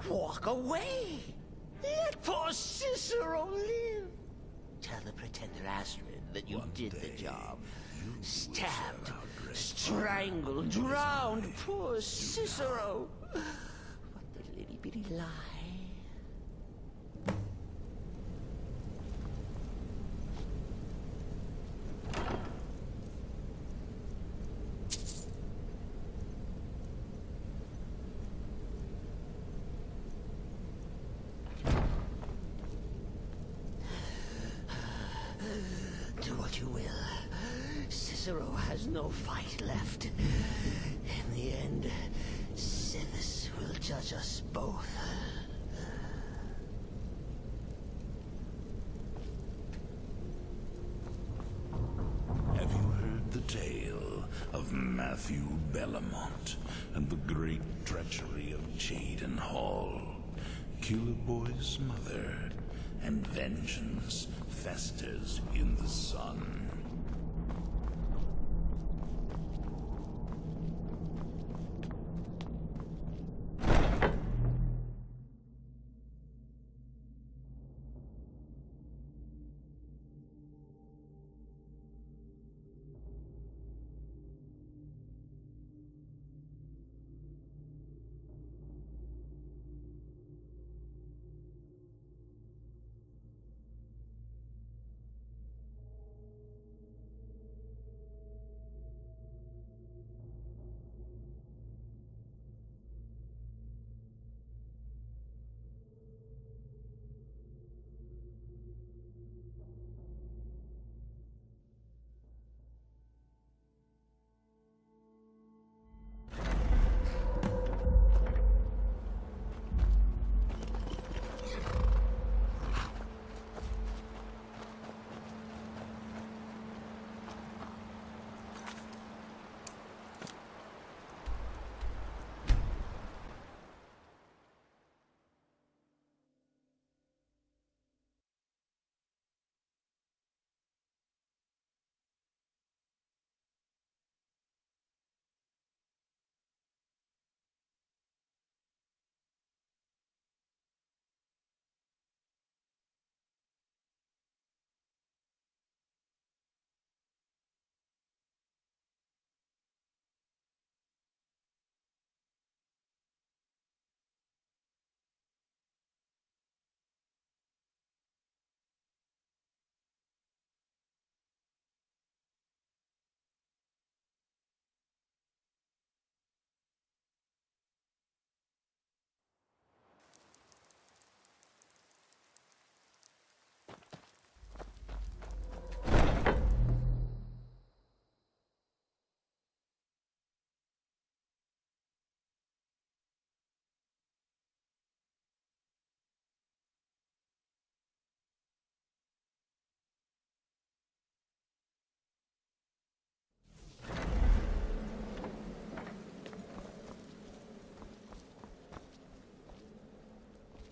Walk away! Let poor Cicero live! Tell the pretender Astrid that you did the job. Stabbed, strangled, drowned poor Cicero! What the litty-bitty lie! Do what you will. Cicero has no fight left. In the end, Sivis will judge us both. Have you heard the tale of Matthew Bellamont and the great treachery of Jaden Hall? Killer Boy's mother, and vengeance festers in the sun.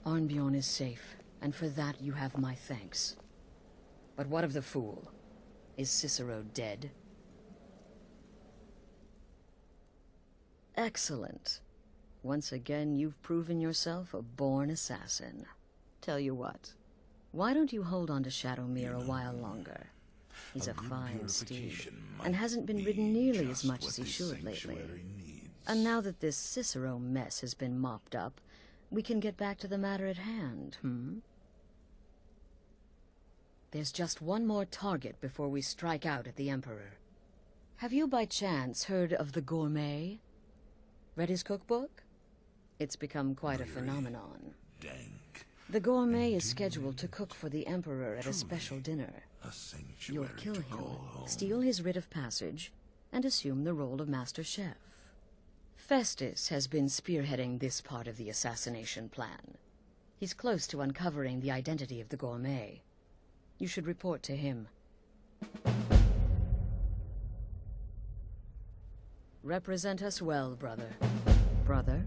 Arnbjorn is safe, and for that you have my thanks. But what of the fool? Is Cicero dead? Excellent. Once again, you've proven yourself a born assassin. Tell you what, why don't you hold on to Shadowmere a while longer? He's a fine steed, and hasn't been ridden nearly as much as he should lately. And now that this Cicero mess has been mopped up, we can get back to the matter at hand, There's just one more target before we strike out at the Emperor. Have you by chance heard of the Gourmet? Read his cookbook? It's become quite a phenomenon. Dank. The Gourmet is scheduled to cook for the Emperor at a special dinner. You'll kill him, steal his writ of passage, and assume the role of Master Chef. Festus has been spearheading this part of the assassination plan. He's close to uncovering the identity of the Gourmet. You should report to him. Represent us well, brother. Brother,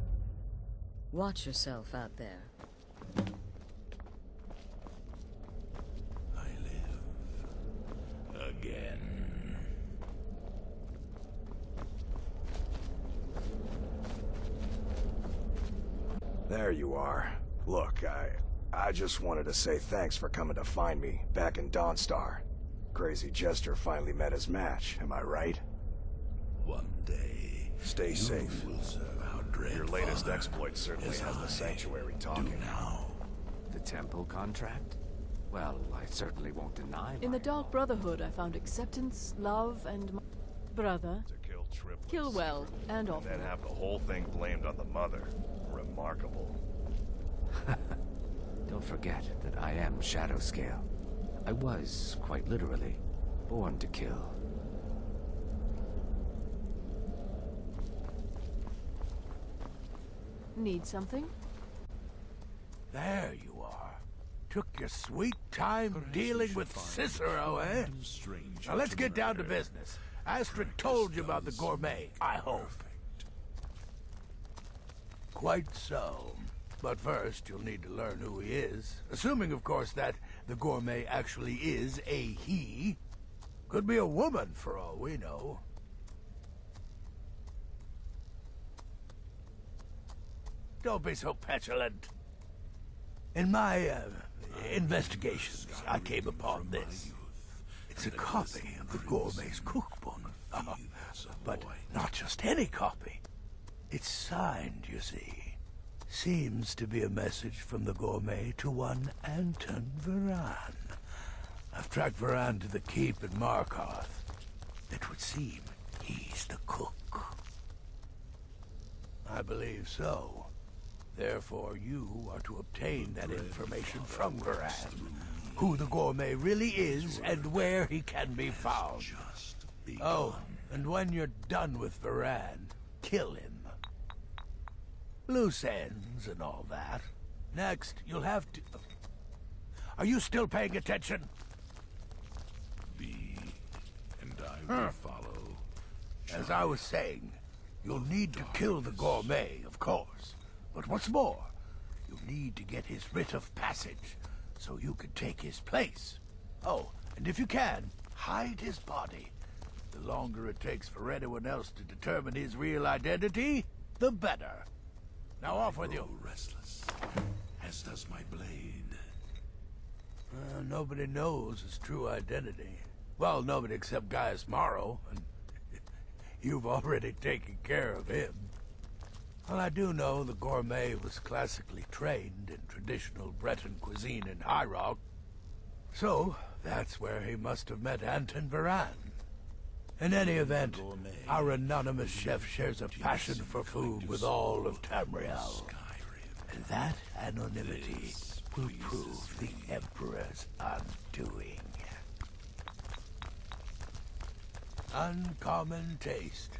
watch yourself out there. I live again. There There you are. Look, I just wanted to say thanks for coming to find me back in Dawnstar. Crazy Jester finally met his match, am I right? One day, Stay you safe. will serve our dread Your latest father exploit certainly as has the I Sanctuary do talking. now. The temple contract? Well, I certainly won't deny In the my Dark Brotherhood, I found acceptance, love, and brother. To kill triplets. Kill well and often. Then have the whole thing blamed on the mother. Remarkable. Don't forget that I am Shadow Scale. I was, quite literally, born to kill. Need something? There you are. Took your sweet time dealing with Cicero, eh? Now let's get down to business. Astrid told you about the gourmet, I hope. Quite so. But first, you'll need to learn who he is. Assuming, of course, that the gourmet actually is a he. Could be a woman, for all we know. Don't be so petulant. In my investigations, I came upon this. It's a copy of the gourmet's cookbook. But not just any copy. It's signed, you see. Seems to be a message from the gourmet to one Anton Varan. I've tracked Varan to the keep in Markarth. It would seem he's the cook. I believe so. Therefore, you are to obtain that information from Varan. Who the gourmet really is and where he can be found. Oh, and when you're done with Varan, kill him. Loose ends and all that. Next, you'll have to... Are you still paying attention? Be, and I will follow. As I was saying, you'll need to kill the gourmet, of course. But what's more, you'll need to get his writ of passage, so you can take his place. Oh, and if you can, hide his body. The longer it takes for anyone else to determine his real identity, the better. Now off with you. Restless, as does my blade. Nobody knows his true identity. Well, nobody except Gaius Morrow, and you've already taken care of him. Well, I do know the gourmet was classically trained in traditional Breton cuisine in High Rock, so that's where he must have met Anton Varan. In any event, our anonymous chef shares a passion for food with all of Tamriel. And that anonymity will prove the Emperor's undoing. Uncommon Taste.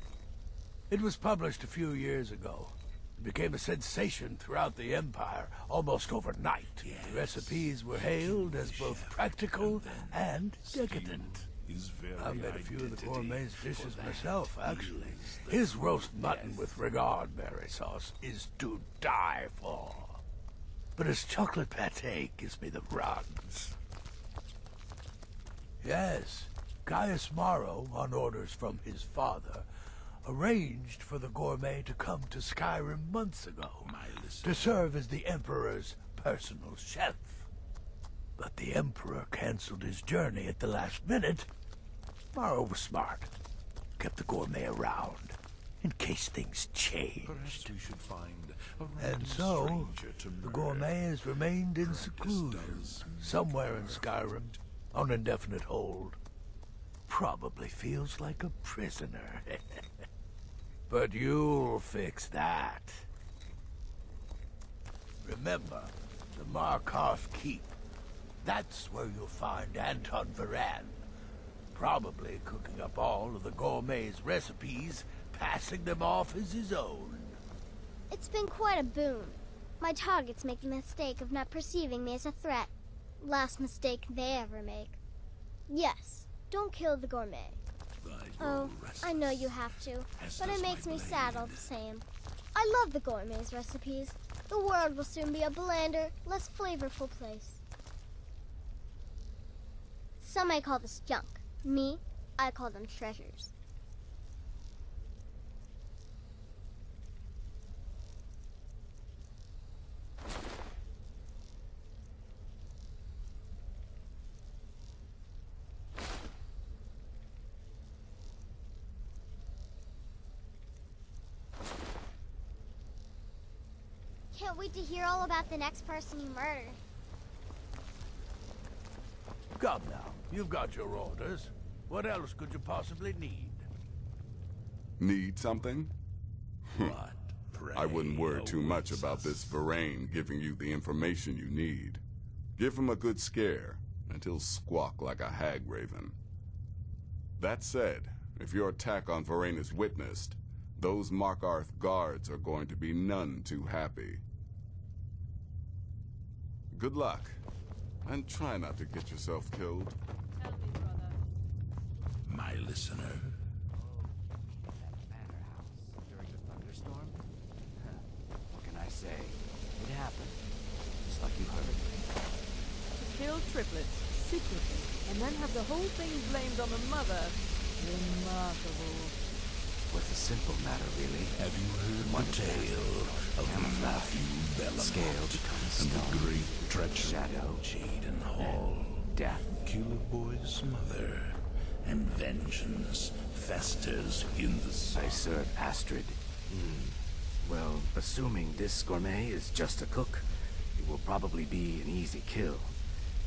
It was published a few years ago. It became a sensation throughout the Empire almost overnight. The recipes were hailed as both practical and decadent. I've made a few of the gourmet's dishes myself, actually. His roast mutton with regard berry sauce is to die for. But his chocolate pate gives me the runs. Yes, Gaius Morrow, on orders from his father, arranged for the gourmet to come to Skyrim months ago to serve as the Emperor's personal chef. But the Emperor canceled his journey at the last minute. Morrow was smart. Kept the gourmet around, in case things changed. Perhaps we should find a And random so, stranger to the murder. gourmet has remained in seclusion, somewhere in Skyrim, on indefinite hold. Probably feels like a prisoner. But you'll fix that. Remember, the Markarth Keep. That's where you'll find Anton Varan. Probably cooking up all of the gourmet's recipes, passing them off as his own. It's been quite a boon. My targets make the mistake of not perceiving me as a threat. Last mistake they ever make. Yes, don't kill the gourmet. Oh, I know you have to, but it makes me sad all the same. I love the gourmet's recipes. The world will soon be a blander, less flavorful place. Some may call this junk. Me, I call them treasures. can't wait to hear all about the next person you murdered. Come now, you've got your orders. What else could you possibly need? Need something? What? Pray, I wouldn't worry too much awaits about us? this Varane giving you the information you need. Give him a good scare, and he'll squawk like a hag raven. That said, if your attack on Varane is witnessed, those Markarth guards are going to be none too happy. Good luck, and try not to get yourself killed. Tell me, brother. My listener. That manor house during the thunderstorm? What can I say? It happened. Just like you heard. To kill triplets, secretly, and then have the whole thing blamed on the mother. Remarkable. Was a simple matter, really. Have you heard One the tale of Matthew Scale Bellamont becomes and stone. the great treachery Shadow. of Jaden Hall? Death. Killer Boy's mother, and vengeance festers in the sun. I serve Astrid. Well, assuming this gourmet is just a cook, it will probably be an easy kill.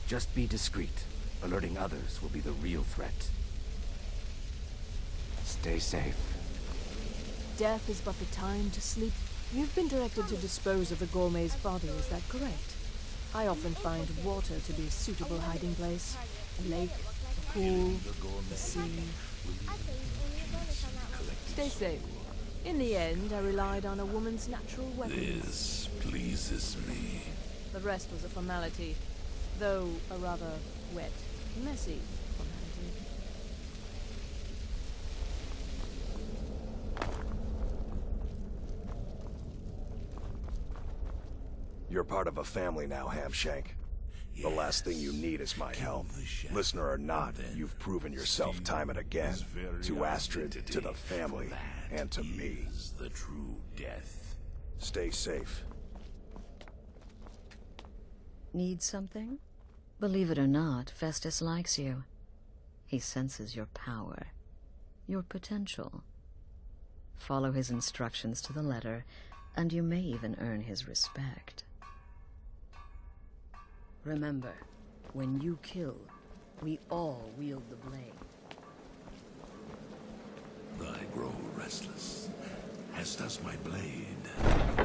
Just be discreet. Alerting others will be the real threat. Stay safe. Death is but the time to sleep. You've been directed to dispose of the gourmet's body, is that correct? I often find water to be a suitable hiding place. A lake, a pool, the sea. I'd say he's only a bonus on that one. Stay safe. In the end, I relied on a woman's natural weapons. This pleases me. The rest was a formality, though a rather wet, messy formality. You're part of a family now, Hamshank. The last thing you need is my help. Listener or not, you've proven yourself time and again. To Astrid, to the family, and to me. Is the true death. Stay safe. Need something? Believe it or not, Festus likes you. He senses your power, your potential. Follow his instructions to the letter, and you may even earn his respect. Remember, when you kill, we all wield the blade. I grow restless, as does my blade.